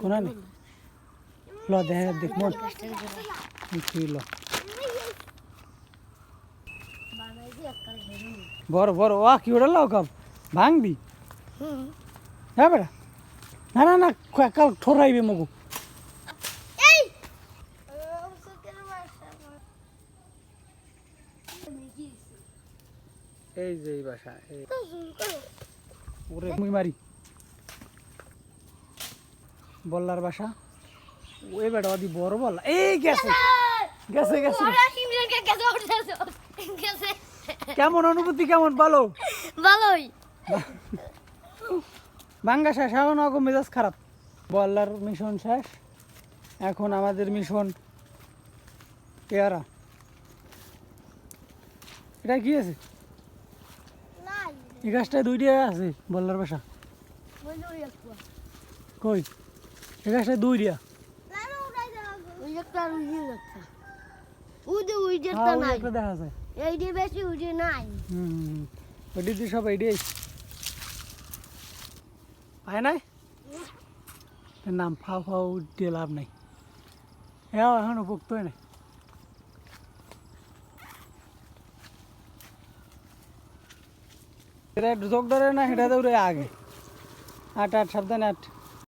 কোনা নে ল দেখ দেখ মন কি ল বড় বড় ওয়া কি ওড়া লাও কাম ভাঙবি হ্যাঁ বেটা না না না কাল ঠোরাইবে মগু এই যে এই বাসা ওরে মুই মারি বল্লার বাসা ওই বেটা ওদি বড় বল এই গেছে গেছে গেছে কেমন অনুভূতি কেমন বলো ভালোই ভাঙ্গা শেষ এখন অগো মেজাজ খারাপ বল্লার মিশন শেষ এখন আমাদের মিশন পেয়ারা এটা কি আছে এই গাছটায় দুইটা আছে বল্লার বাসা কই এই গাছটায় দুইটা দেখা যায় ওইটি সব এইটাই পায় নাই নাম ফাও ফাও দিয়ে লাভ নাই হ্যাঁ এখনো পোক্ত হয় না এটা যোগ ধরে না সেটা দৌড়ে আগে আট আট সাবধানে আট